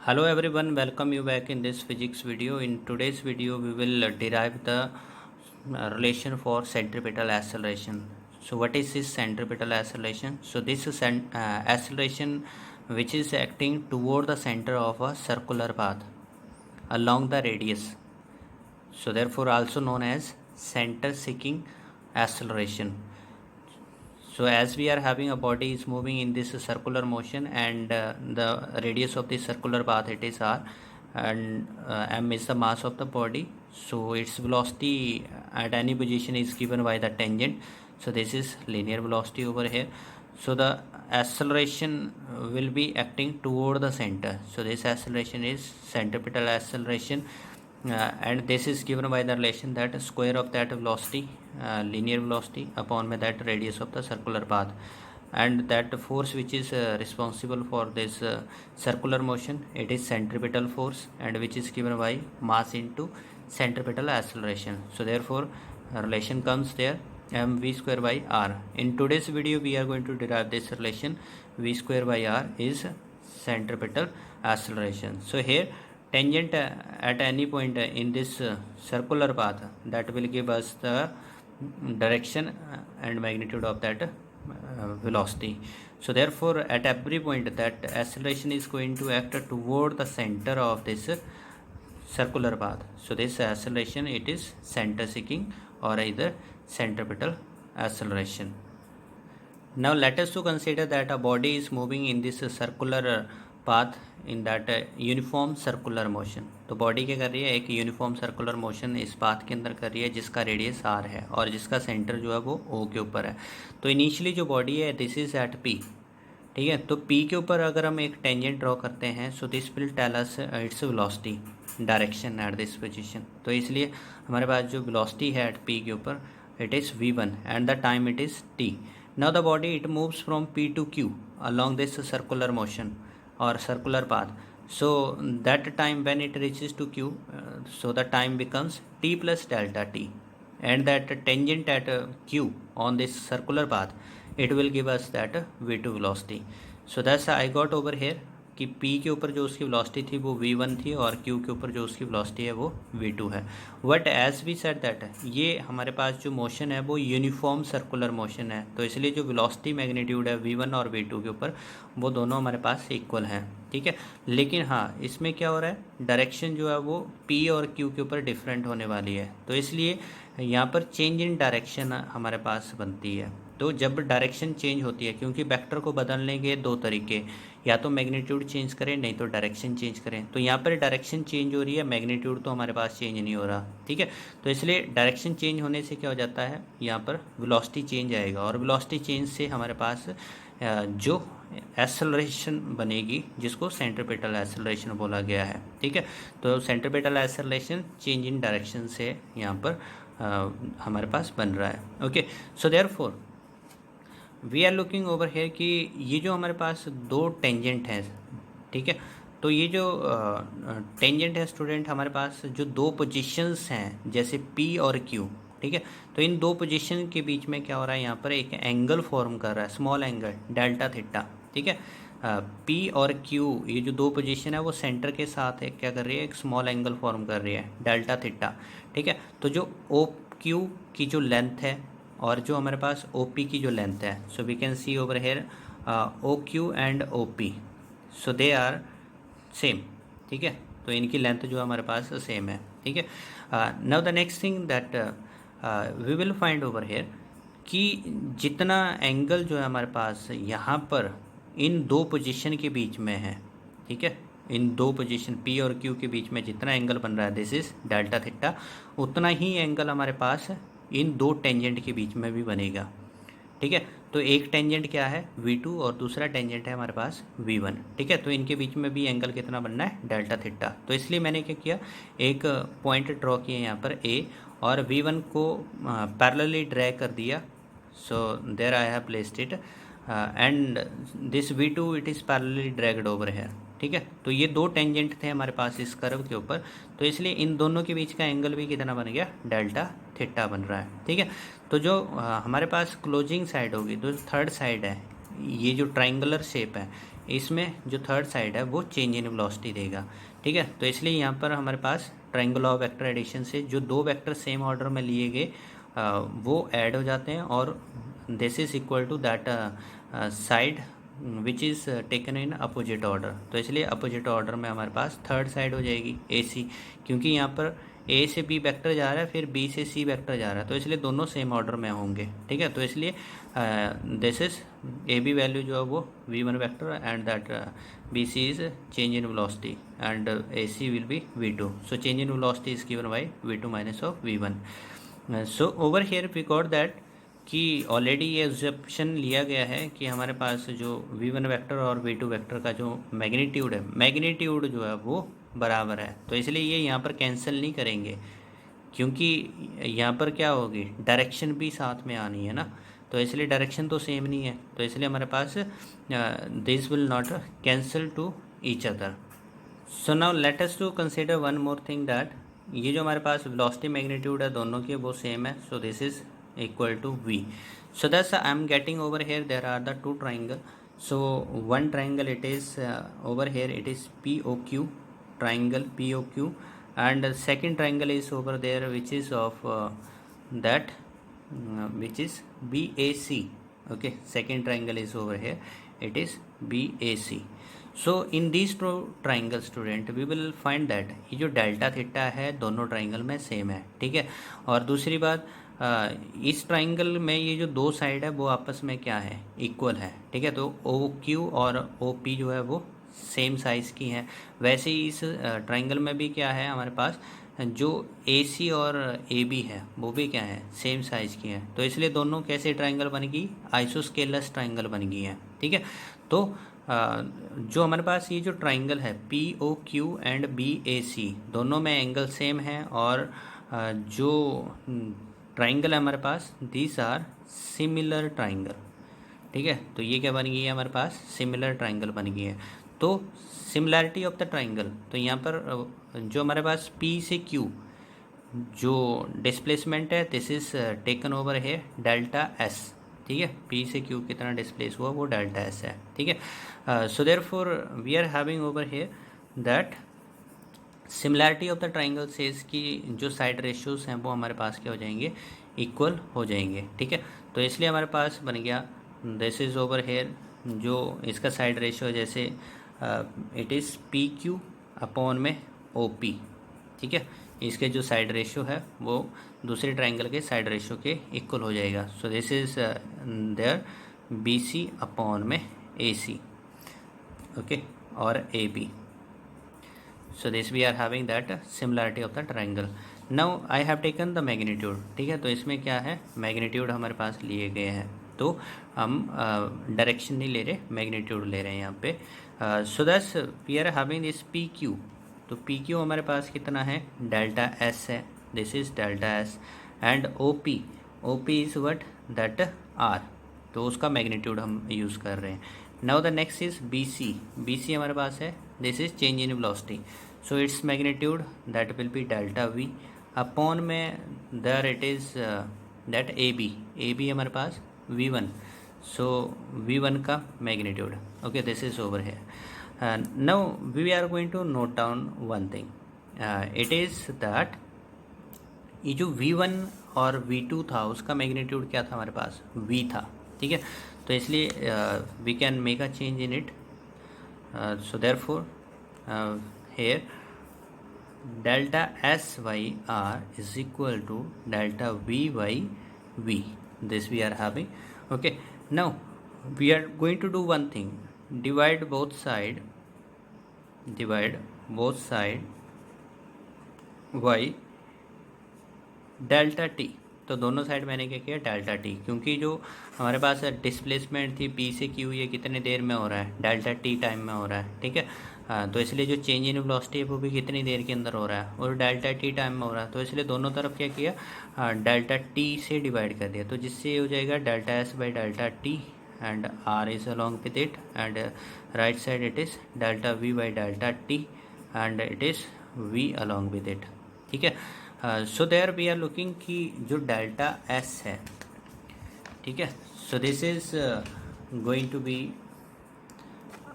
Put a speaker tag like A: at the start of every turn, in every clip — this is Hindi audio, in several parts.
A: Hello everyone, welcome you back in this physics video. In today's video, we will derive the relation for centripetal acceleration. So what is this centripetal acceleration? So this is an acceleration which is acting toward the center of a circular path along the radius. So therefore also known as center seeking acceleration. So as we are having a body is moving in this circular motion, and the radius of this circular path it is r, and m is the mass of the body. So its velocity at any position is given by the tangent. So this is linear velocity over here. So the acceleration will be acting toward the center. So this acceleration is centripetal acceleration, and this is given by the relation that square of that velocity, linear velocity, upon by that radius of the circular path, and that force which is responsible for this circular motion, it is centripetal force, and which is given by mass into centripetal acceleration. So therefore relation comes there, mv square by r. In today's video we are going to derive this relation, v square by r is centripetal acceleration. So here tangent at any point in this circular path, that will give us the direction and magnitude of that velocity. So therefore at every point that acceleration is going to act toward the center of this circular path. So this acceleration, it is center seeking or either centripetal acceleration. Now let us to consider that a body is moving in this circular path in that uniform circular motion. तो बॉडी क्या कर रही है, एक यूनिफॉर्म सर्कुलर मोशन इस पाथ के अंदर कर रही है जिसका रेडियस आर है और जिसका सेंटर जो है वो ओ के ऊपर है. तो इनिशियली जो बॉडी है दिस इज एट पी, ठीक है. तो पी के ऊपर अगर हम एक टेंजेंट ड्रॉ करते हैं, so this will tell us its velocity direction at this position. तो इसलिए हमारे पास जो वेलोसिटी है एट पी के ऊपर, it is v1 and the time it is t. Now the body it moves from p to q along this circular motion or circular path. So that time when it reaches to q, so the time becomes t plus delta t, and that tangent at q on this circular path, it will give us that v2 velocity. So that's I got over here कि p के ऊपर जो उसकी वेलोसिटी थी वो v1 थी और q के ऊपर जो उसकी वेलोसिटी है वो v2 है. But as we said that ये हमारे पास जो मोशन है वो यूनिफॉर्म सर्कुलर मोशन है, तो इसलिए जो वेलोसिटी मैग्नीट्यूड है v1 और v2 के ऊपर वो दोनों हमारे पास इक्वल हैं, ठीक है. लेकिन हाँ, इसमें क्या हो रहा है, डायरेक्शन जो है वो p और q के ऊपर डिफरेंट होने वाली है. तो इसलिए यहाँ पर चेंज इन डायरेक्शन हमारे पास बनती है. तो जब डायरेक्शन चेंज होती है, क्योंकि वेक्टर को बदलने के दो तरीके, या तो मैग्नीट्यूड चेंज करें नहीं तो डायरेक्शन चेंज करें. तो यहाँ पर डायरेक्शन चेंज हो रही है, मैग्नीट्यूड तो हमारे पास चेंज नहीं हो रहा, ठीक है. तो इसलिए डायरेक्शन चेंज होने से क्या हो जाता है, यहाँ पर वेलोसिटी चेंज आएगा, और वेलोसिटी चेंज से हमारे पास जो एक्सेलरेशन बनेगी जिसको सेंट्रीपिटल एक्सेलरेशन बोला गया है, ठीक है. तो centripetal acceleration change in direction से यहाँ पर हमारे पास बन रहा है. Okay, so therefore we are looking over here कि ये जो हमारे पास दो टेंजेंट हैं, ठीक है. तो ये जो टेंजेंट है स्टूडेंट, हमारे पास जो दो पोजीशंस हैं जैसे P और Q, ठीक है. तो इन दो पोजीशन के बीच में क्या हो रहा है, यहाँ पर एक एंगल फॉर्म कर रहा है, स्मॉल एंगल डेल्टा थीटा, ठीक है. P और Q ये जो दो पोजीशन है वो सेंटर के साथ है, क्या कर रही है, एक स्मॉल एंगल फॉर्म कर रही है डेल्टा थीटा, ठीक है. तो जो OQ की जो लेंथ है और जो हमारे पास OP की जो लेंथ है, so we can see over here OQ and OP, so they are same, ठीक है. तो इनकी लेंथ जो हमारे पास सेम है, ठीक है. Now the next thing that we will find over here कि जितना एंगल जो है हमारे पास यहाँ पर इन दो पोजीशन के बीच में है, ठीक है, इन दो पोजीशन P और Q के बीच में जितना एंगल बन रहा है दिस इज डेल्टा थीटा, उतना ही एंगल हमारे पास इन दो टेंजेंट के बीच में भी बनेगा, ठीक है. तो एक टेंजेंट क्या है v2 और दूसरा टेंजेंट है हमारे पास v1, ठीक है. तो इनके बीच में भी एंगल कितना बनना है, डेल्टा थीटा. तो इसलिए मैंने क्या किया, एक पॉइंट ड्रॉ किया यहाँ पर A और v1 को पैरेलली ड्रैग कर दिया. So there I have placed it and this v2 it is parallelly dragged over here, ठीक है. तो ये दो टेंजेंट थे हमारे पास इस कर्व के ऊपर, तो इसलिए इन दोनों के बीच का एंगल भी कितना बन गया, डेल्टा थीटा बन रहा है, ठीक है. तो जो हमारे पास क्लोजिंग साइड होगी, तो थर्ड साइड है, ये जो ट्राइंगुलर शेप है, इसमें जो थर्ड साइड है वो चेंज इन वेलोसिटी देगा, ठीक है। तो इसलिए यहाँ पर हमारे पास ट्रायंगल ऑफ वेक्टर एडिशन से जो दो वेक्टर सेम ऑर्डर में लिए गए वो ऐड हो जाते हैं, और this is equal to that side which is taken in opposite order. तो इसलिए अपोजिट ऑर्डर में हमारे पास थर्ड साइड हो जाएगी ए सी, क्योंकि यहाँ पर ए से बी वेक्टर जा रहा है, फिर बी से सी वेक्टर जा रहा है, तो इसलिए दोनों सेम ऑर्डर में होंगे, ठीक है। तो इसलिए this is A B value जो है वो v1 vector and that B C is change in velocity and A C will be v2। So change in velocity is given by v2 minus of v1। So over here we got that कि ऑलरेडी ये एग्जप्शन लिया गया है कि हमारे पास जो v1 वेक्टर और v2 वेक्टर का जो मैग्नीट्यूड है, मैग्नीट्यूड जो है वो बराबर है। तो इसलिए ये यहाँ पर कैंसिल नहीं करेंगे, क्योंकि यहाँ पर क्या होगी, डायरेक्शन भी साथ में आनी है ना, तो इसलिए डायरेक्शन तो सेम नहीं है, तो इसलिए हमारे पास this will not cancel to each other. So now let us to consider one more thing that ये जो हमारे पास वेलोसिटी मैग्नीट्यूड है दोनों के वो सेम है, so this is equal to v. So thus I am getting over here there are the two triangle. So one triangle it is over here it is POQ, triangle POQ, and the second triangle is over there which is of that which is BAC. Okay, second triangle is over here, it is BAC. So in these two triangles student we will find that ये जो डेल्टा थीटा है दोनों ट्राइंगल में सेम है, ठीक है। और दूसरी बात इस ट्राइंगल में ये जो दो साइड है वो आपस में क्या है, इक्वल है, ठीक है। तो ओ क्यू और ओ पी जो है वो सेम साइज़ की हैं। वैसे ही इस ट्राइंगल में भी क्या है, हमारे पास जो ए सी और ए बी है वो भी क्या है, सेम साइज़ की है। तो इसलिए दोनों कैसे ट्राइंगल बन गई, आइसोस्केलस ट्राइंगल बन गई है, ठीक है। तो जो हमारे पास ये जो ट्राइंगल है P O Q and B A C दोनों में एंगल सेम है, और जो ट्राइंगल है हमारे पास दीज आर सिमिलर ट्राइंगल, ठीक है। तो ये क्या बन गई है, हमारे पास सिमिलर ट्राइंगल बन गई है। तो सिमिलैरिटी ऑफ द ट्राइंगल, तो यहाँ पर जो हमारे पास P से Q जो डिस्प्लेसमेंट है दिस इज टेकन ओवर है डेल्टा S, ठीक है। P से Q कितना डिस्प्लेस हुआ वो डेल्टा S है, ठीक है। So therefore we are having over here that similarity of the triangle says कि जो साइड रेशियोज हैं वो हमारे पास क्या हो जाएंगे, इक्वल हो जाएंगे, ठीक है। तो इसलिए हमारे पास बन गया दिस इज़ ओवर हेयर जो इसका साइड रेशियो जैसे it is P Q upon में ओ पी, ठीक है। इसके जो साइड रेशियो है वो दूसरे ट्राइंगल के साइड रेशियो के इक्वल हो जाएगा। So this is there B C upon में ए सी, ओके, और A B. So this we are having that similarity of the triangle. Now I have taken the magnitude, ठीक है। तो इसमें क्या है, मैग्नीट्यूड हमारे पास लिए गए हैं, तो हम डायरेक्शन नहीं ले रहे, मैग्नीट्यूड ले रहे हैं यहाँ पे। So that's we are having this P Q, तो पी क्यू हमारे पास कितना है, डेल्टा एस है, this is delta S, and O P is what, that R, तो उसका मैग्नीट्यूड हम यूज़ कर रहे हैं। Now the next is B C हमारे पास है, this is change in velocity, so its magnitude that will be delta V upon में there it is that A B हमारे पास v1, सो v1 का magnitude, okay, this is over here. Now we are going to note down one thing, it is that ये जो v1 और v2 था उसका मैग्नीट्यूड क्या था, हमारे पास v था, ठीक है। तो इसलिए we can make a change in it, so therefore here delta s by r is equal to delta v by v, this we are having, okay. Now we are going to do one thing, divide both side by delta T, तो दोनों साइड मैंने क्या किया, डेल्टा टी, क्योंकि जो हमारे पास डिस्प्लेसमेंट थी पी से क्यू ये कितने देर में हो रहा है, डेल्टा टी टाइम में हो रहा है, ठीक है। तो इसलिए जो चेंज इन वेलोसिटी है वो भी कितनी देर के अंदर हो रहा है, और डेल्टा टी टाइम में हो रहा है, तो इसलिए दोनों तरफ क्या किया, डेल्टा टी से डिवाइड कर दिया, तो जिससे ये हो जाएगा delta S by delta T and R is along with it, and right side it is delta V by delta T and it is V along with it, ठीक है। So there we are looking कि जो डेल्टा एस है, ठीक है, so this is going to be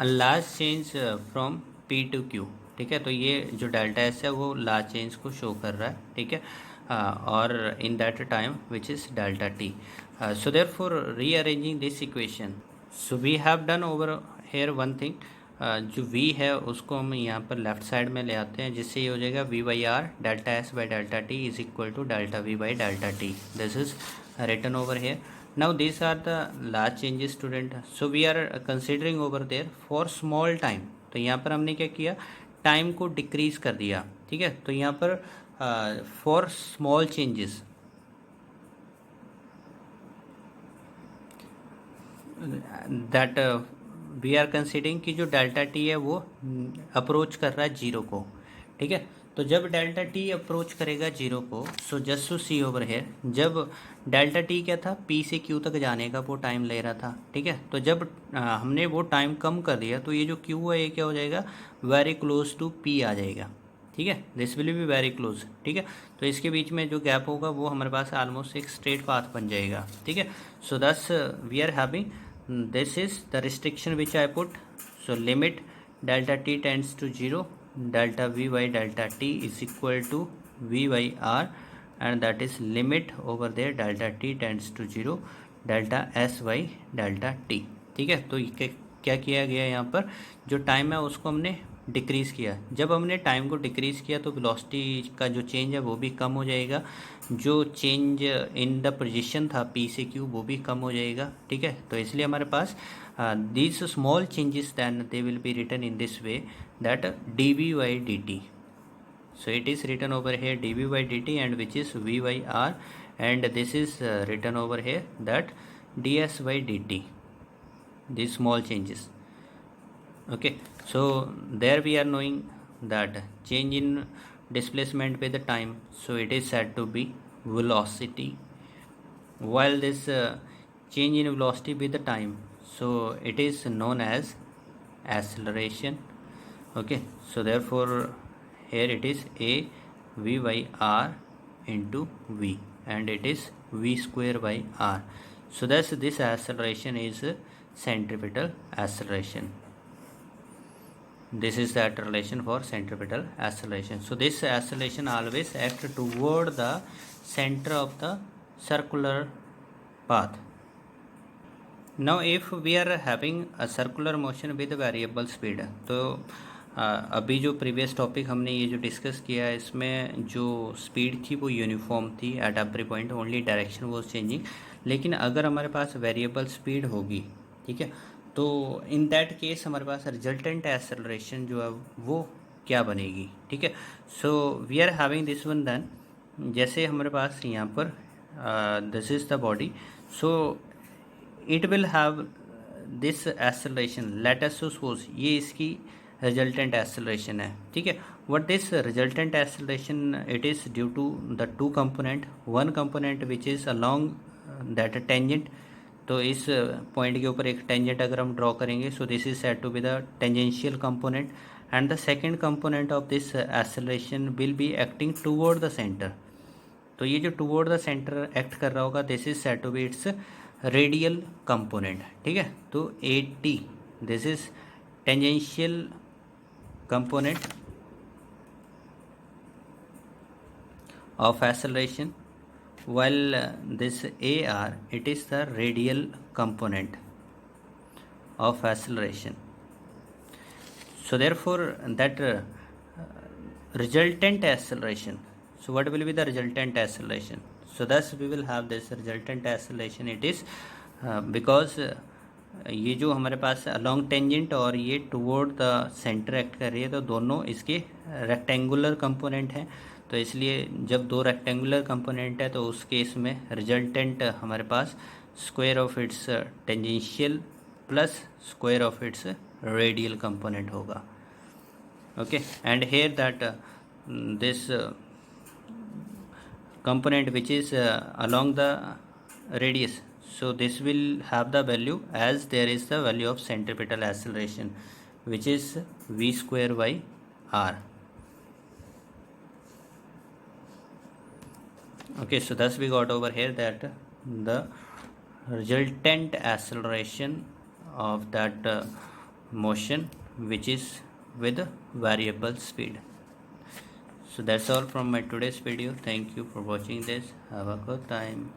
A: large change from P to Q, ठीक है। तो ये जो डेल्टा एस है वो लार्ज चेंज को शो कर रहा है, ठीक है। और in that time which is delta T. So therefore rearranging this equation, so we have done over here one thing. जो v है उसको हम यहाँ पर लेफ्ट साइड में ले आते हैं, जिससे ये हो जाएगा v by R delta S by delta T is equal to delta v by delta T. This is written over here. Now these are the large changes student, so we are considering over there for small time. तो यहाँ पर हमने क्या किया, टाइम को डिक्रीज कर दिया, ठीक है। तो यहाँ पर for small changes that we are considering कि जो डेल्टा टी है वो अप्रोच कर रहा है जीरो को, ठीक है। तो जब डेल्टा टी अप्रोच करेगा जीरो को, so just to see over here, जब डेल्टा टी क्या था, पी से क्यू तक जाने का वो टाइम ले रहा था, ठीक है। तो जब हमने वो टाइम कम कर दिया तो ये जो क्यू है ये क्या हो जाएगा, वेरी क्लोज टू पी आ जाएगा, ठीक है। This will be very close, ठीक है। तो इसके बीच में जो गैप होगा वो हमारे पास ऑलमोस्ट एक स्ट्रेट पाथ बन जाएगा, ठीक है। So this we are having this is the restriction which I put. So limit delta t tends to 0, delta v by delta t is equal to v by r, and that is limit over there delta t tends to 0, delta s by delta t, ठीक है। तो क्या किया गया यहाँ पर, जो टाइम है उसको हमने डिक्रीज़ किया। जब हमने टाइम को डिक्रीज़ किया तो वेलोसिटी का जो चेंज है वो भी कम हो जाएगा, जो चेंज इन द पोजीशन था पी से क्यू वो भी कम हो जाएगा, ठीक है। तो इसलिए हमारे पास these small changes then they will be written in this way that D V by D T. So it is written over here dv by dt and which is v by r, and this is written over here that ds by dt, these small changes. Okay, so there we are knowing that change in displacement with the time, so it is said to be velocity, while this change in velocity with the time, so it is known as acceleration. Okay, so therefore here it is a v by r into v, and it is v square by r. So thus this acceleration is centripetal acceleration. This is that relation for centripetal acceleration. So this acceleration always acts toward the center of the circular path. Now if we are having a circular motion with variable speed, तो अभी जो प्रीवियस टॉपिक हमने ये जो डिस्कस किया है इसमें जो स्पीड थी वो यूनिफॉर्म थी at every point, only direction was changing. लेकिन अगर हमारे पास वेरिएबल स्पीड होगी, ठीक है, तो इन दैट केस हमारे पास रिजल्टेंट एक्सेलरेशन जो है वो क्या बनेगी, ठीक है। So we are having this one then, जैसे हमारे पास यहाँ पर this is the body, so it will have this acceleration, let us suppose ये इसकी रिजल्टेंट एक्सेलरेशन है, ठीक है। What this resultant acceleration, it is due to the two component, one component which is along that tangent, तो इस पॉइंट के ऊपर एक टेंजेंट अगर हम ड्रॉ करेंगे, so this is said to be the tangential component, and the second component of this acceleration will be acting toward the centre. तो ये जो टूवर्ड द सेंटर एक्ट कर रहा होगा, this is said to be its radial component, ठीक है। तो A T, this is tangential component of acceleration, while this AR, it is the radial component of acceleration. So therefore that resultant acceleration, so what will be the resultant acceleration? So thus we will have this resultant acceleration, it is because ये जो हमारे पास अलॉन्ग टेंजेंट और ये टुवर्ड द सेंटर एक्ट कर रही है, तो दोनों इसके रेक्टेंगुलर कंपोनेंट हैं, तो इसलिए जब दो रेक्टेंगुलर कंपोनेंट है तो उस केस में रिजल्टेंट हमारे पास square of its tangential plus square of its radial component होगा। Okay, and here that this component which is along the radius, so this will have the value as there is the value of centripetal acceleration which is v square by r. Okay, so thus we got over here that the resultant acceleration of that motion which is with variable speed. So that's all from my today's video. Thank you for watching this. Have a good time.